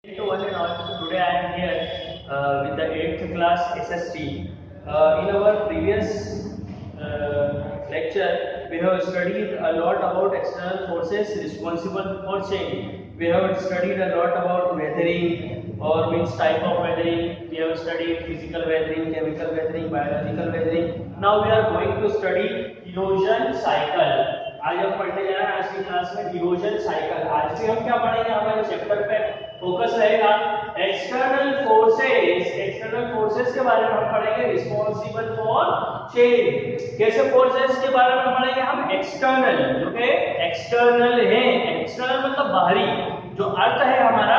To one and all, so today I am here with the 8th class SST. In our previous lecture, we have studied a lot about external forces responsible for change. We have studied a lot about weathering or means type of weathering. We have studied physical weathering, chemical weathering, biological weathering. Now we are going to study erosion cycle. आज हम पढ़ने जा रहे हैं आज की class में erosion cycle. आज से हम क्या पढ़ेंगे, हमारे चैप्टर पे फोकस रहेगा एक्सटर्नल फोर्सेस के बारे में हम पढ़ेंगे, रिस्पांसिबल फॉर चेंज। कैसे फोर्सेस के बारे में पढ़ेंगे हम, एक्सटर्नल, जो कि एक्सटर्नल है, एक्सटर्नल मतलब बाहरी, जो अर्थ है हमारा,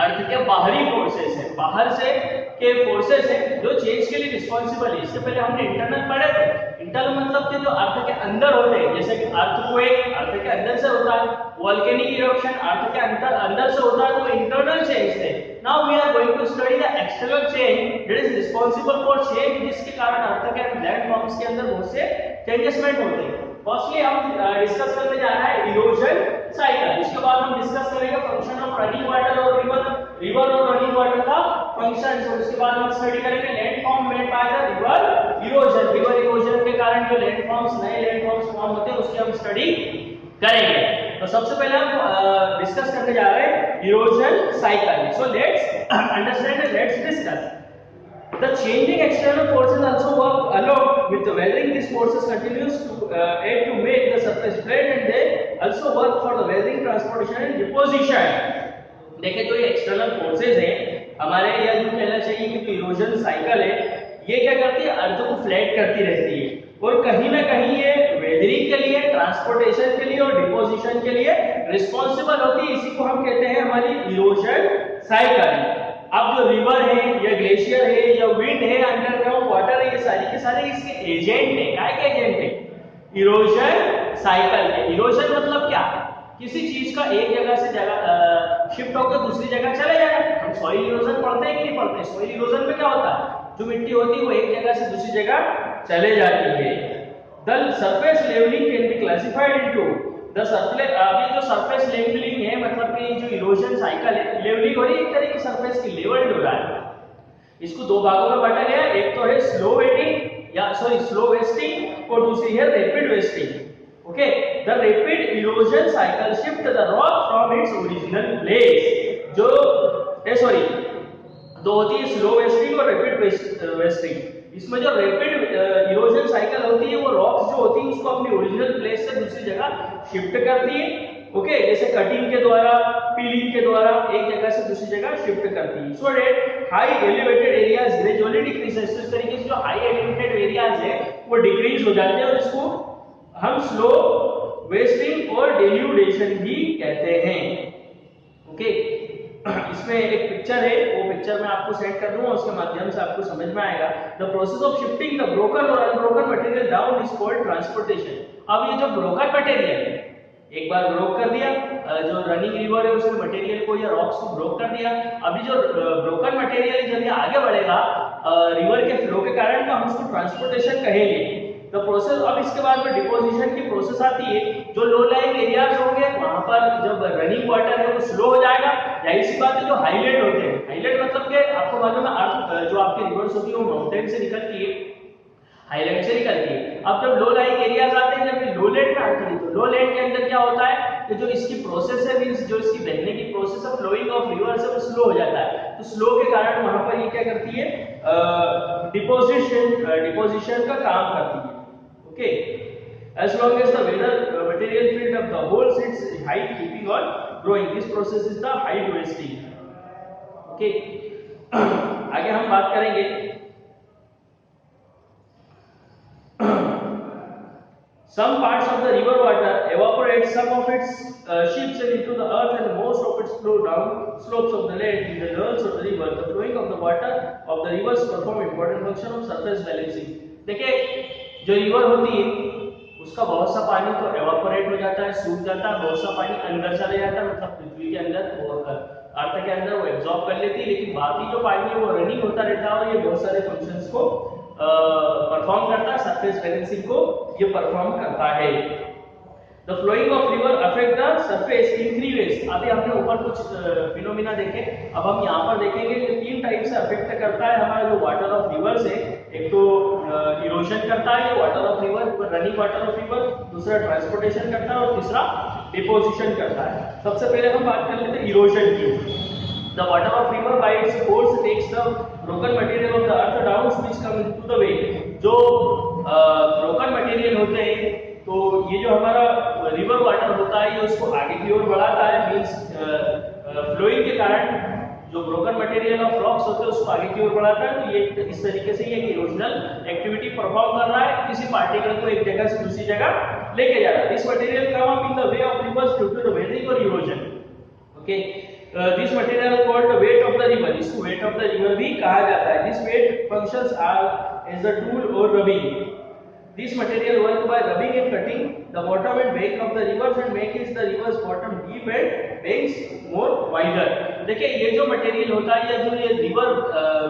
अर्थ के बाहरी फोर्सेस है, बाहर से के फोर्सेस है जो चेंज के लिए रिस्पांसिबल है। इससे पहले हमने इंटरनल पढ़े थे। इंटरनल मतलब कि जो अर्थ के अंदर होते हैं, जैसे कि अर्थक्वेक अर्थ के अंदर से होता है, वोल्केनिक इरप्शन अर्थ के अंदर से होता है, तो इंटरनल चेंज थे। Now we are going to study the external change that is responsible for change, जिसके कारण अर्थ के लैंडफॉर्म्स के अंदर बहुत से चेंजेसमेंट होते हैं। फर्स्टली हम डिस्कस करने जा रहे हैं इरोजन साइकिल। इसके बाद हम डिस्कस करेंगे फंक्शन ऑफ रनिंग वाटर और रिवर और रनिंग वाटर का फंक्शन। और उसके बाद हम स्टडी करेंगे landform made by the river erosion के कारण जो लैंडफॉर्म्स, नए लैंडफॉर्म्स फॉर्म होते हैं, उसकी हम स्टडी करेंगे। तो सबसे पहले हम डिस्कस करने जा रहे हैं erosion cycle. So let's understand and let's discuss the changing external forces also work along with the weathering. These forces continues to aid to make the surface flat, and they also work for the weathering, transportation and deposition. देखिए जो ये external forces हैं हमारे, या जो कहना चाहिए कि इरोजन साइकिल है, ये क्या करती है, अर्थ को फ्लैट करती रहती है, और कहीं ना कहीं ये वेदरिंग के लिए, ट्रांसपोर्टेशन के लिए और डिपोजिशन के लिए रिस्पांसिबल होती है। इसी को हम कहते हैं हमारी इरोजन साइकिल। अब जो रिवर है या ग्लेशियर है या विंड है, अंडरग्राउंड वाटर है, ये सारी के सारे इसके एजेंट है। क्या के एजेंट है? इरोजन साइकिल के। इरोजन मतलब क्या? किसी चीज का एक जगह से जगह शिफ्ट होकर दूसरी जगह चले जाना। हम सॉइल इरोजन पढ़ते हैं कि नहीं पढ़ते? सॉइल इरोजन में क्या होता है, जो मिट्टी होती है वो एक जगह से दूसरी जगह चले जाती है। The surface levelling can be classified into the surface. अभी जो सरफेस लेवलिंग है, मतलब कि जो इरोजन साइकिल है, लेवलिंग हो रही है, एक तरह की सरफेस की लेवल हो रहा है। इसको दो भागों में बांटा गया है, एक तो है स्लो वेस्टिंग और दूसरी है rapid wasting. Okay, the rapid erosion cycle shift the rock from its original place. जो दो होती है, स्लो वेस्टिंग और रैपिड वेस्टिंग। इसमें जो रैपिड इरोजन साइकिल होती है, वो रॉक्स जो होती है उसको अपनी ओरिजिनल प्लेस से दूसरी जगह शिफ्ट करती है। ओके, जैसे कटिंग के द्वारा, पीलिंग के द्वारा एक जगह से दूसरी जगह शिफ्ट करती है। So that high elevated areas gradually decrease. इस तरीके से जो हाई एलिवेटेड एरियाज है वो डिक्रीज हो जाते हैं, और इसको हम स्लो वेस्टिंग और डेल्यूडेशन भी कहते हैं। ओके, इसमें एक पिक्चर है, वो पिक्चर मैं आपको सेंड कर दूंगा, उसके माध्यम से आपको समझ में आएगा। The process of shifting the broken और unbroken material down is called transportation. अब ये जो ब्रोकन मटेरियल है, एक बार ब्रोक कर दिया, जो रनिंग रिवर है उसमें मटेरियल को या रॉक्स को ब्रोक कर दिया, अभी जो ब्रोकन मटेरियल है जब ये आगे बढ़ेगा रिवर के फ्लो के कारण, तो हम उसको ट्रांसपोर्टेशन कहेंगे। द प्रोसेस, अब इसके बाद में डिपोजिशन की प्रोसेस आती है। जो लो लाइंग एरियाज होंगे वहां पर जब रनिंग वाटर है वो स्लो हो जाएगा। जाहिर सी बात है, जो हाईलैंड होते हैं, हाईलैंड मतलब कि आपको मालूम है अर्थ जो आपकी रिवर्स होती है वो माउंटेन से निकलती है, हाईलैंड से निकलती है। अब जब लो लाइंग एरियाज आते हैं, जब लो लैंड में आते हैं, तो लो लैंड के अंदर क्या होता है कि जो इसकी प्रोसेस है, मींस जो इसकी बहने की प्रोसेस है, फ्लोइंग ऑफ रिवर से वो स्लो हो जाता है। तो स्लो के कारण वहां पर ये क्या करती है, डिपोजिशन का काम करती है। Okay, as long as the material field of the whole sits height keeping on growing, this process is the height wasting. Okay, आगे हम बात करेंगे some parts of the river water evaporate, some of its ships into the earth, and most of it flow down slopes of the land in the dells of the river. The flowing of the water of the rivers perform important function of surface balancing. देखिए जो river होती है उसका बहुत सा पानी तो evaporate हो जाता है, सूख जाता है, बहुत सा पानी अंदर चले जाता है, मतलब पृथ्वी के अंदर, अर्थ के अंदर वो एब्जॉर्ब कर लेती है, लेकिन बाकी जो पानी है वो रनिंग होता रहता है, और ये बहुत सारे फंक्शंस को परफॉर्म करता है, सरफेस बैलेंसिंग को ये परफॉर्म करता है। The flowing of river affect the surface in three ways. अभी हमने ऊपर कुछ फिनोमिना देखे, अब हम यहाँ पर देखेंगे कि तीन टाइप से अफेक्ट करता है हमारा जो वाटर ऑफ रिवर्स है। एक तो इरोजन करता है ये water of river, running water of river, दूसरा ट्रांसपोर्टेशन करता है और तीसरा डिपोजिशन करता है। सबसे पहले हम बात कर लेते हैं इरोजन की। The water of river by its force takes the broken material of the earth down which come into the way। जो broken material होते हैं तो ये जो हमारा रिवर वाटर होता है ये उसको आगे की ओर बढ़ाता है, मींस फ्लोइंग के कारण जो ब्रोकन मटेरियल ऑफ रॉक्स होते हैं उसको आगे की ओर बढ़ाता है। तो ये इस तरीके से ये इरोजनल एक्टिविटी परफॉर्म कर रहा है, किसी पार्टिकल को एक जगह से दूसरी जगह लेके जा रहा है। This material come up in the way of rivers due to the weathering और erosion. Okay, this material called the weight of the river, इसको वेट ऑफ द रिवर भी कहा जाता है। This weight functions are as the tool और rubbing. This material work by rubbing and cutting the bottom and bank of the rivers and makes the rivers bottom deep and banks more wider। देखिए ये जो material होता है या जो ये river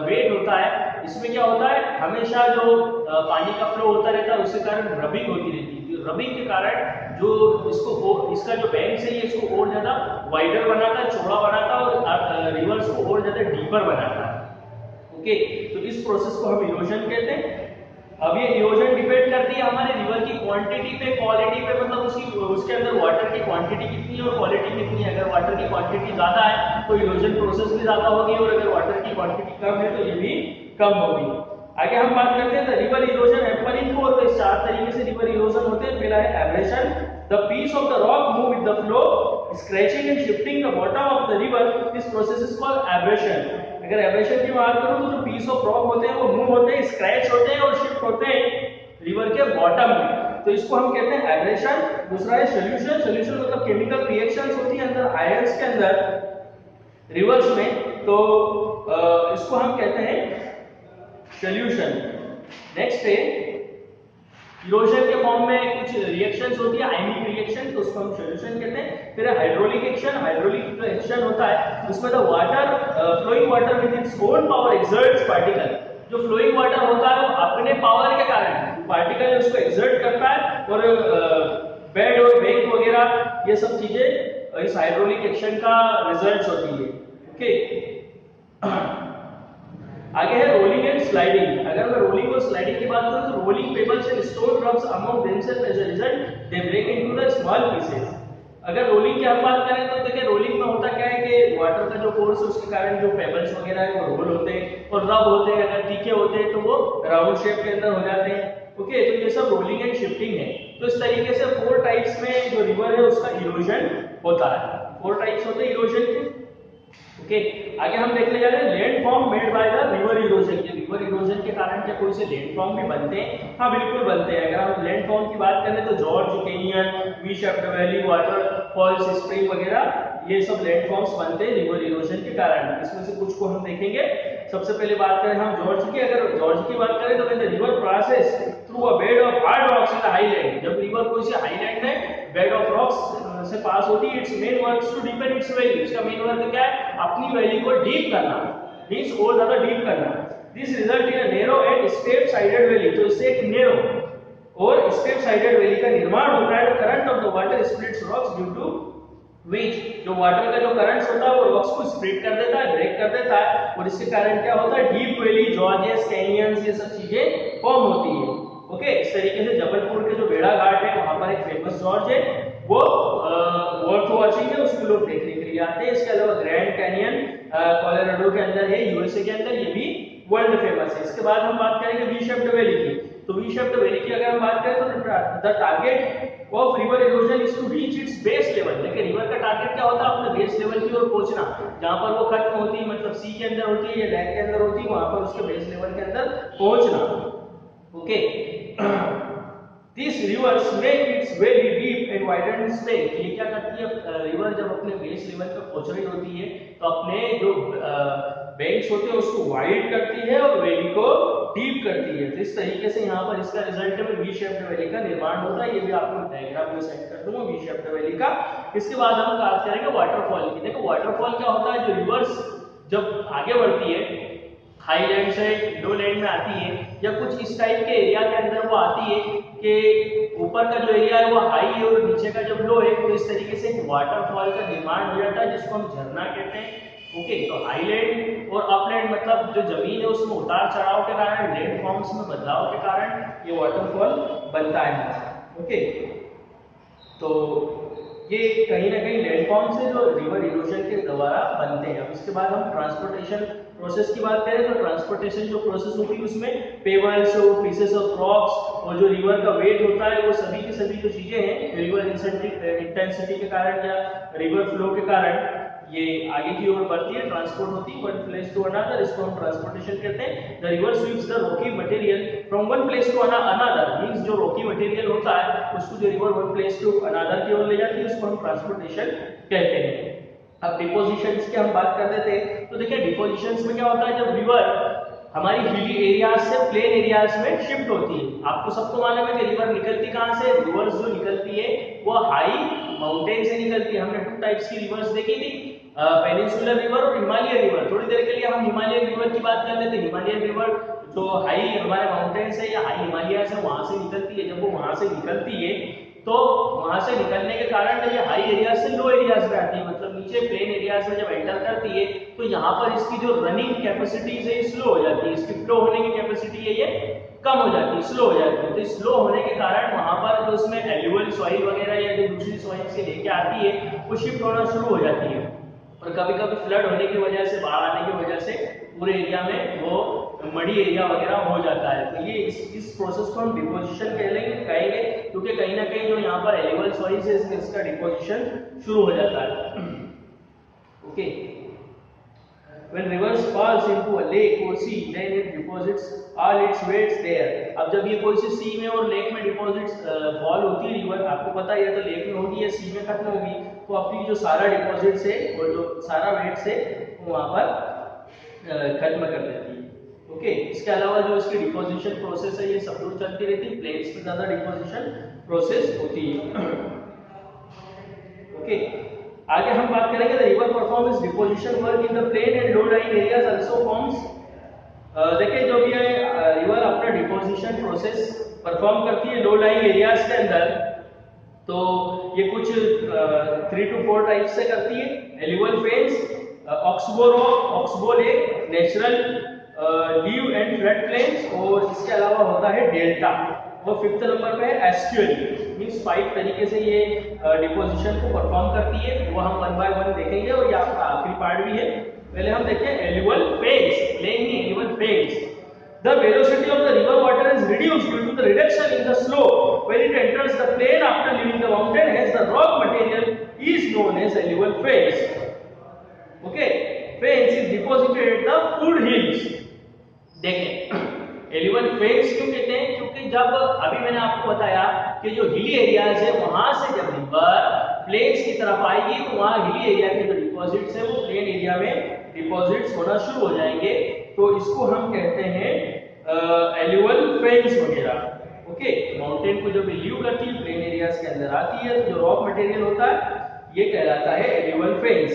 wait होता है इसमें क्या होता है, हमेशा जो पानी का फ्लो होता रहता है उसके कारण रबिंग होती रहती है। रबिंग के कारण जो इसका जो बैंक्स है ये इसको और ज्यादा वाइडर बनाता है, चौड़ा बनाता है और रिवर्स को और ज्यादा डीपर बनाता है। ओके, तो इस प्रोसेस को हम इरोजन कहते हैं। अब ये इरोजन डिपेंड करती है हमारे रिवर की क्वांटिटी पे, क्वालिटी पे, मतलब उसके अंदर वाटर की क्वांटिटी कितनी है और क्वालिटी कितनी है। अगर वाटर की क्वांटिटी ज्यादा है तो इरोजन प्रोसेस भी ज्यादा होगी और अगर वाटर की क्वांटिटी कम है तो ये भी कम होगी। आगे हम बात करते हैं river erosion happen in four ways. चार तरीके से रिवर इरोजन होते हैं। पहला है abrasion, the piece of the rock move with the flow scratching and shifting the bottom of the river, this process is called abrasion. अगर abrasion की बात करूं तो जो पीस ऑफ रॉक होते हैं वो मूव होते हैं, स्क्रैच होते हैं और शिफ्ट होते हैं रिवर के बॉटम में, तो इसको हम कहते हैं एब्रेशन। दूसरा है सोल्यूशन। सोल्यूशन मतलब केमिकल रिएक्शंस होती है अंदर आयंस के अंदर रिवर्स में, तो इसको हम कहते हैं सोल्यूशन। नेक्स्ट है इरोजन के फॉर्म में कुछ रिएक्शंस होती है, आयनिक रिएक्शन, तो उसको हम सोल्यूशन कहते हैं। फिर हाइड्रोलिक एक्शन। हाइड्रोलिक जो एक्शन होता है उसमें the water flowing water with its own power exerts particle. जो फ्लोइंग वाटर होता है वो अपने पावर के कारण पार्टिकल उसको एक्सर्ट करता है और बेड और बैंक वगैरह ये सब चीजें इस हाइड्रोलिक एक्शन का रिजल्ट होती है। ओके, आगे है रोलिंग एंड स्लाइडिंग। अगर मैं रोलिंग और स्लाइडिंग की बात करूं तो rolling pebbles and stone drops among themself as a result they break into the small pieces. अगर रोलिंग की हम बात करें तो देखिए रोलिंग में होता क्या है कि वाटर का जो फोर्स है उसके कारण जो पेबल्स वगैरह है वो रोल होते हैं और रब होते हैं। अगर तीखे होते हैं तो वो राउंड शेप के अंदर हो जाते हैं। ओके, तो ये सब रोलिंग एंड शिफ्टिंग है। तो इस तरीके से फोर टाइप्स में जो रिवर है उसका इरोजन होता है। फोर टाइप्स होते हैं इरोजन के। ओके, आगे हम देखने जा रहे हैं land form made by the river erosion. ये रिवर इरोजन के कारण क्या कोई से लैंड फॉर्म भी बनते हैं? हाँ, बिल्कुल बनते हैं। अगर हम लैंड फॉर्म की बात करें तो George canyon, V shaped valley, waterfalls, spring वगैरह ये सब लैंड फॉर्म्स बनते हैं रिवर इरोजन के कारण। इसमें से कुछ को हम देखेंगे। सबसे पहले बात करें हम जॉर्ज की। अगर जॉर्ज की बात करें तो कहते हैं river passes through a bed of hard rocks in the highland. जब रिवर कोई से हाईलैंड में बेड ऑफ रॉक्स से पास होती है, its main work to deepen its valley. इसका मेन वर्क क्या है? अपनी वैली को डीप करना, मींस और ज्यादा डीप करना। This result in a narrow and step sided valley. तो इससे एक नैरो और स्टेप साइडेड वैली का निर्माण होता है। Current of the water splits rocks due to which, जो वाटर का जो करंट होता है वो रॉक्स को स्प्लिट कर देता है, ब्रेक कर देता है और इसके कारण क्या होता है? डीप वैली, जॉर्जेस, कैनियंस ये सब चीजें फॉर्म होती है। ओके, इस तरीके से जबलपुर के जो बेड़ा घाट है वहां पर एक फेमस जॉर्ज है, वो वर्थ वॉचिंग है, उसको लोग देखने के लिए आते हैं। इसके अलावा ग्रैंड कैनियन कोलोराडो के अंदर है, यूएसए के अंदर, ये भी वर्ल्ड फेमस है। इसके बाद हम बात करेंगे वी शेप्ड वैली की। तो वी शेप्ड वैली की अगर हम बात करें तो the target of river erosion is to reach its base level. देखिए रिवर का टारगेट क्या होता है? अपने बेस लेवल की ओर पहुंचना। जहां पर वो खत्म होती है, मतलब सी के अंदर होती है या लैंड के अंदर होती है, वहां पर उसके बेस लेवल के अंदर पहुंचना। Okay, this reverse make it's very deep and widen in strength. ये क्या करती है? रिवर जब अपने बेस लेवल पर पहुंच रही होती है तो अपने जो बैंक्स होते हैं उसको वाइड करती है और वैली को डीप करती है। तो इस तरीके से यहाँ पर इसका रिजल्ट में वी शेप्ड वैली का निर्माण होता है। ये भी आपको डायग्राम में सेंड कर दूंगा वी शेप्ड वैली का। इसके बाद हम बात करेंगे वाटरफॉल की। देखो वाटरफॉल क्या होता है? जो रिवर्स जब आगे बढ़ती है हाई लैंड से लो लैंड में आती है, या कुछ इस टाइप के एरिया के अंदर वो आती है कि ऊपर का जो एरिया है वो हाई है और नीचे का जब लो है, तो इस तरीके से एक वाटरफॉल का निर्माण हो जाता है जिसको हम झरना कहते हैं। ओके, तो हाईलैंड और अपलैंड मतलब जो जमीन है उसमें उतार चढ़ाव के कारण, लैंड फॉर्म्स में बदलाव के कारण ये वाटरफॉल बनता है। ओके, तो ये कहीं ना कहीं लैंडफॉर्म से जो रिवर इरोजन के द्वारा बनते हैं। अब इसके बाद हम ट्रांसपोर्टेशन प्रोसेस की बात करें तो ट्रांसपोर्टेशन जो प्रोसेस होती है उसमें पेबल्स और पीसेस ऑफ रॉक्स और जो रिवर का वेट होता है वो सभी की सभी जो चीजें हैं रिवर इंटेंसिटी के कारण या रिवर फ्लो के कारण ये आगे की ओर बढ़ती है, ट्रांसपोर्ट होती है वन प्लेस टू अनदर, इसको हम ट्रांसपोर्टेशन कहते हैं। The river sweeps the rocky material from one place to another, means जो रॉकी मटेरियल होता है उसको जो river one place to another की ओर ले जाती है उसको हम ट्रांसपोर्टेशन कहते हैं। अब डिपोजिशंस की हम बात कर रहे थे, तो देखिए डिपोजिशंस में क्या होता है, जब रिवर हमारी हिली एरियाज से प्लेन एरियाज में शिफ्ट होती है। आपको सबको मालूम है कि रिवर निकलती कहां से, रिवर्स जो निकलती है वो हाई माउंटेन से निकलती है। हमने टू टाइप्स की रिवर्स देखी थी, पेनिनसुलर रिवर और हिमालयन रिवर। थोड़ी देर के लिए हम हिमालयन रिवर की बात कर लेते हैं। हिमालयन रिवर जो हाई हमारे माउंटेन से या हाई हिमालय से वहां से निकलती है। जब वो वहां से निकलती है तो वहां से निकलने के कारण जब ये हाई एरिया से लो एरियाज में आती है, मतलब नीचे प्लेन एरियाज में जब एंटर करती है तो यहाँ पर इसकी जो रनिंग कैपेसिटीज है स्लो हो जाती है, इसकी फ्लो होने की कैपेसिटी है ये कम हो जाती है, स्लो हो जाती है। तो स्लो होने के कारण वहां पर जो उसमें एल्यूवल सॉइल वगैरह या जो दूसरी सॉइल से लेके आती है वो शिफ्ट होना शुरू हो जाती है, और कभी कभी फ्लड होने की वजह से, बाढ़ आने की वजह से पूरे एरिया में वो मड़ी एरिया वगैरह हो जाता है। तो ये इस प्रोसेस को हम डिपोजिशन कहेंगे क्योंकि कहीं ना कहीं जो यहाँ पर एलिवल सॉइल से इसका डिपोजिशन शुरू हो जाता है। Okay, when rivers falls into a lake or sea then it deposits all its weights there। अब जब ये कोई सी सी में और लेक में डिपॉजिट्स फॉल होती है रिवर, आपको पता है तो लेक में होगी या सी में खत्म होगी, तो अपनी जो सारा डिपॉजिट्स है और जो सारा वेट्स है वो वहां पर खत्म कर देती है। ओके, इसके अलावा जो इसकी डिपोजिशन प्रोसेस है ये सब कुछ चलती रहती है, प्लेन्स में ज्यादा डिपोजिशन प्रोसेस होती है। ओके, आगे हम बात करेंगे the river performs deposition work in the plain and low lying areas also forms. देखिए जो भी रिवर अपना डिपोजिशन प्रोसेस परफॉर्म करती है लो लाइंग एरियाज के अंदर, तो ये कुछ 3 to 4 टाइप से करती है। Alluvial fans, oxbow rock, oxbow lake, natural levee and flood plains, और इसके अलावा होता है डेल्टा। वो 5th नंबर पे है एस्चुअरी, मींस 5 तरीके से ये डिपोजिशन को परफॉर्म करती है। वो हम 1 by 1 देखेंगे और ये आपका आखिरी पार्ट भी है। पहले हम देखें alluvial fans, plain alluvial fans. The velocity of the river water is reduced due to the reduction in the slope when it enters the plain after leaving the mountain, hence the rock material is known as alluvial phase. Okay, phase is deposited at the foot hills. देखें alluvial phase क्यों कहते हैं, क्योंकि जब अभी मैंने आपको बताया कि जो हिली एरियाज है वहां से जब रिवर प्लेन्स की तरफ आएगी तो वहां हिली एरिया के जो डिपॉजिट्स है वो प्लेन एरिया में डिपॉजिट्स होना शुरू हो जाएंगे, तो इसको हम कहते हैं एल्यूवल फेन्स वगैरह। ओके, माउंटेन को जब लीव करती है प्लेन एरियाज के अंदर आती है तो जो रॉक मटेरियल होता है ये कहलाता है एल्यूवल फेन्स।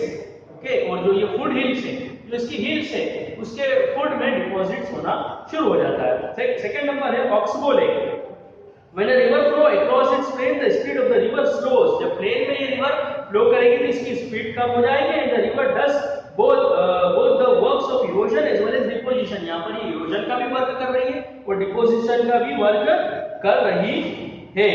ओके, और जो ये फुट हिल्स है, जो इसकी हिल्स है उसके फुट में डिपॉजिट्स होना शुरू हो जाता है। सेकंड नंबर है oxbow lake. When a river flow across its plain, the speed of the river slows. जब प्लेन में ये रिवर फ्लो करेगी तो इसकी स्पीड कम हो जाएगी, and the river does both the works of erosion as well as deposition। यहाँ पर ये erosion का भी वर्क कर रही है और डिपोजिशन का भी वर्क कर रही है।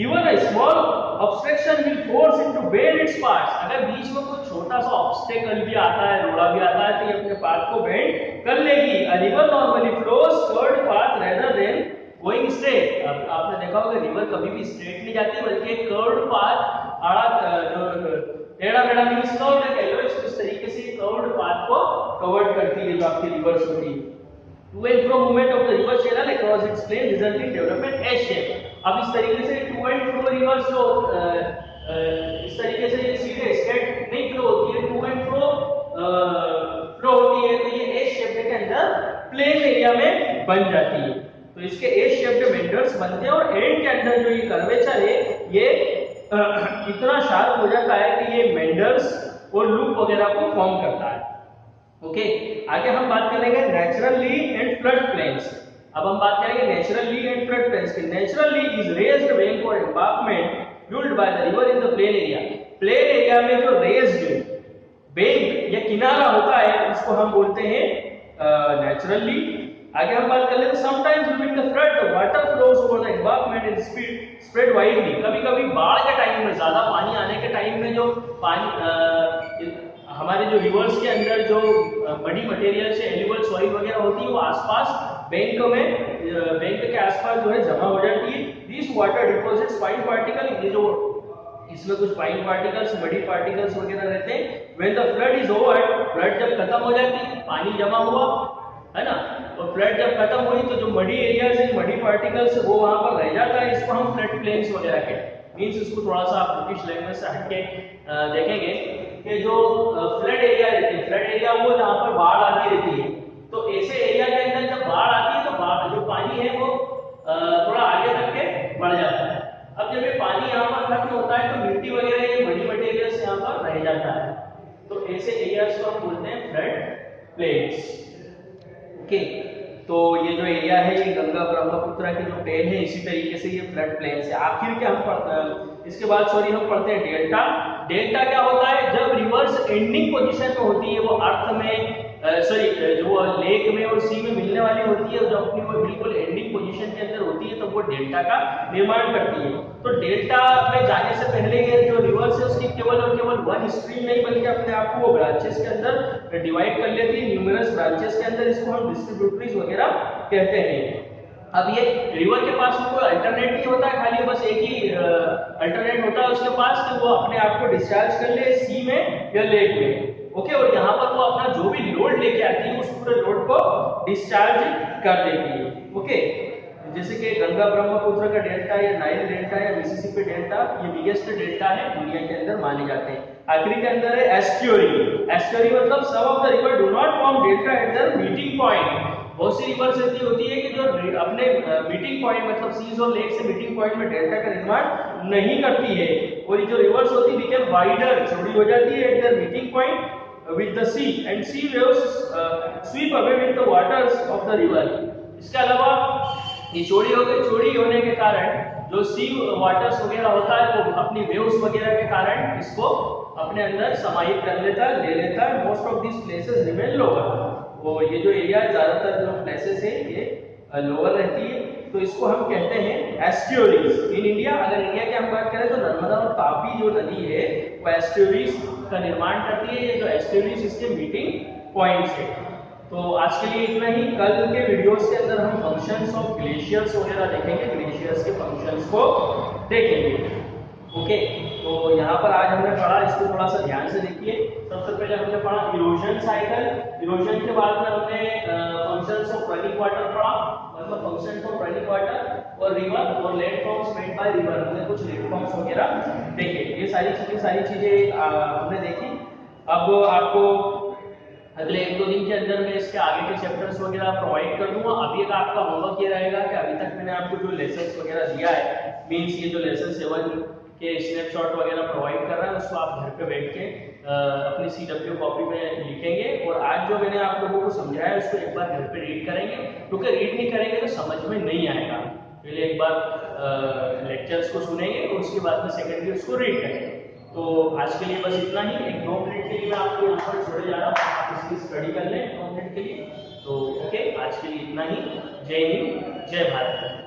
Even a small obstruction will force it to bend its parts। अगर बीच में कोई छोटा सा ऑब्स्टेकल भी आता है, रोड़ा भी आता है, तो ये अपने पाथ को बेंड कर लेगी। A river normally flows curved path rather than going straight। अब आपने देखा होगा रिवर कभी भी स्ट्रेट नहीं जाती बल्कि एक कर्व्ड पाथ, आड़ा जो टेढ़ा मेढ़ा मींस कर्व्ड है, कह लो इसको इस तरीके से कर्व्ड पाथ को कवर करती है जो आपकी रिवर्स होती है। To and fro movement of the river channel across its plain resulting development S shape. अब इस तरीके से टू एंड फ्रो रिवर्स जो इस तरीके से ये सीधे स्ट्रेट नहीं फ्लो होती है, टू एंड फ्रो फ्लो होती है, तो ये एस शेप के अंदर प्लेन एरिया में बन जाती है। तो इसके एस शेप के मेंडर्स बनते हैं और एंड के अंदर जो ये कर्वेचर है ये इतना शार्प हो जाता है कि ये मेंडर्स और लूप वगैरह को फॉर्म करता है। ओके, आगे हम बात करेंगे natural levee and flood plains. अब हम बात करेंगे natural levee and flood plains की। Natural levee is raised bank और embankment built by the river in the plain area। Plain area में जो रेज्ड बैंक या किनारा होता है उसको हम बोलते हैं नेचुरल ली। आगे हम बात कर लेते हैं sometimes during the flood the water flows over the embankment and spread widely. कभी-कभी बाढ़ के टाइम में, ज्यादा पानी आने के टाइम में जो पानी हमारे जो रिवर्स के अंदर जो बड़ी मटेरियल से एल्यूवल सॉइल वगैरह होती है वो आसपास बैंक में, बैंक के आसपास जो है जमा हो जाती है। This water deposits fine particle, ये जो इसमें कुछ फाइन पार्टिकल्स, मडी पार्टिकल्स वगैरह रहते हैं। When the flood is over, flood जब खत्म हो जाती है, पानी जमा हुआ है ना, तो फ्लड जब खत्म हुई तो जो मडी एरियाज है, मडी पार्टिकल्स वो वहां पर रह जाता है। इसको हम फ्लड प्लेन्स वगैरह कहते हैं। मींस इसको थोड़ा सा आप ब्रिटिश लैंग्वेज से हटके देखेंगे कि जो फ्लड एरिया रहते हैं, फ्लड एरिया वो जहां पर बाढ़ आती रहती है, तो ऐसे एरिया के अंदर जब बाढ़ आती है तो बाढ़ जो पानी है वो थोड़ा आगे तक के बढ़ जाता है। अब जब ये पानी यहाँ पर खत्म होता है तो मिट्टी वगैरह ये बड़ी मटेरियल्स यहाँ पर रह जाता है, तो ऐसे एरियाज को हम बोलते हैं फ्लड प्लेन्स। ओके, तो ये जो एरिया है ये गंगा ब्रह्मपुत्र के जो प्लेन है, इसी तरीके से ये फ्लड प्लेन्स है। आखिर क्या हम इसके बाद हम पढ़ते हैं डेल्टा। डेल्टा क्या होता है? जब रिवर्स एंडिंग पोजीशन में होती है, वो अर्थ में जो लेक में और सी में मिलने वाली होती है, जब अपनी वो बिल्कुल एंडिंग पोजीशन के अंदर होती है, तो वो डेल्टा का निर्माण करती है। तो डेल्टा में जाने से पहले ये जो रिवर्स है उसकी केवल और केवल वन स्ट्रीम नहीं बल्कि अपने आप को वो ब्रांचेस के अंदर डिवाइड कर लेती है, न्यूमरस ब्रांचेस के अंदर। इसको हम डिस्ट्रीब्यूटरीज वगैरह कहते हैं। अब ये रिवर के पास में कोई अल्टरनेट नहीं होता है, खाली बस एक ही अल्टरनेट होता है उसके पास कि वो अपने आप को डिस्चार्ज कर ले सी में या लेक में। ओके, और यहाँ पर वो अपना जो भी लोड लेके आती है उस पूरे लोड को डिस्चार्ज कर देती है। ओके, जैसे कि गंगा ब्रह्मपुत्र का डेल्टा या नाइल डेल्टा या मिसिसिपी डेल्टा ये बिगेस्ट डेल्टा है दुनिया के अंदर माने जाते हैं। आखिरी के अंदर है एस्ट्यूरी। एस्ट्यूरी मतलब some of the river do not form delta at their meeting point. बहुत सी रिवर्स ऐसी होती है कि जो अपने मीटिंग पॉइंट मतलब सीज और लेक से मीटिंग पॉइंट में डेल्टा का निर्माण नहीं करती है, और ये जो रिवर्स होती है बिकम वाइडर, चौड़ी हो जाती है eight their meeting point with the sea and sea waves sweep away with the waters of the river। इसके अलावा ये चौड़ी हो गई, चौड़ी होने के कारण जो सी वाटर्स वगैरह होता है वो अपनी वेव्स वगैरह के कारण इसको अपने अंदर समाहित कर लेता है, ले लेता है। Most of this places remain lower. वो ये जो एरिया ज्यादातर जो प्लेसेस है ये लोअर रहती है, तो इसको हम कहते हैं एस्ट्यूरीज। इन इंडिया, अगर इंडिया की हम बात करें तो नर्मदा और तापी जो नदी है वो एस्ट्यूरीज का निर्माण करती है। ये जो एस्ट्यूरीज इसके मीटिंग पॉइंट्स है। तो आज के लिए इतना ही। कल के वीडियोस के अंदर हम फंक्शंस ऑफ ग्लेशियर्स वगैरह देखेंगे, ग्लेशियर्स के फंक्शंस को देखेंगे। ओके, तो यहाँ पर आज हमने पढ़ा, इसको थोड़ा सा ध्यान से देखिए। सबसे पहले हमने पढ़ा इरोजन साइकिल। इरोजन के बाद में हमने फंक्शंस ऑफ रनिंग वाटर पढ़ा, मतलब फंक्शंस ऑफ रनिंग वाटर और रिवर और लैंडफॉर्म्स मेड बाय रिवर। हमने कुछ लैंडफॉर्म्स वगैरह देखे। ये सारी चीजें हमने देखी। अब आपको अगले 1-2 दिन के अंदर मैं इसके आगे के चैप्टर्स वगैरह प्रोवाइड कर दूंगा। अभी एक आपका होमवर्क ये रहेगा कि अभी तक मैंने आपको जो लेसन्स वगैरह दिया है, मींस ये जो लेसन 7 के स्नैपशॉट वगैरह प्रोवाइड कर रहा है, उसको आप घर पे बैठ के अपनी CW कॉपी में लिखेंगे। और आज जो मैंने आप लोगों को समझाया है उसको एक बार घर पे रीड करेंगे, क्योंकि रीड नहीं करेंगे तो समझ में नहीं आएगा। पहले एक बार लेक्चर्स को सुनेंगे और उसके बाद में सेकेंडली उसको रीड करेंगे। तो आज के लिए बस इतना ही। 1-2 मिनट के लिए मैं आपको यहाँ पर छोड़े जा रहा हूँ, आप इसकी स्टडी कर लें 2 मिनट के लिए। तो ओके, आज के लिए इतना ही। जय हिंद, जय भारत।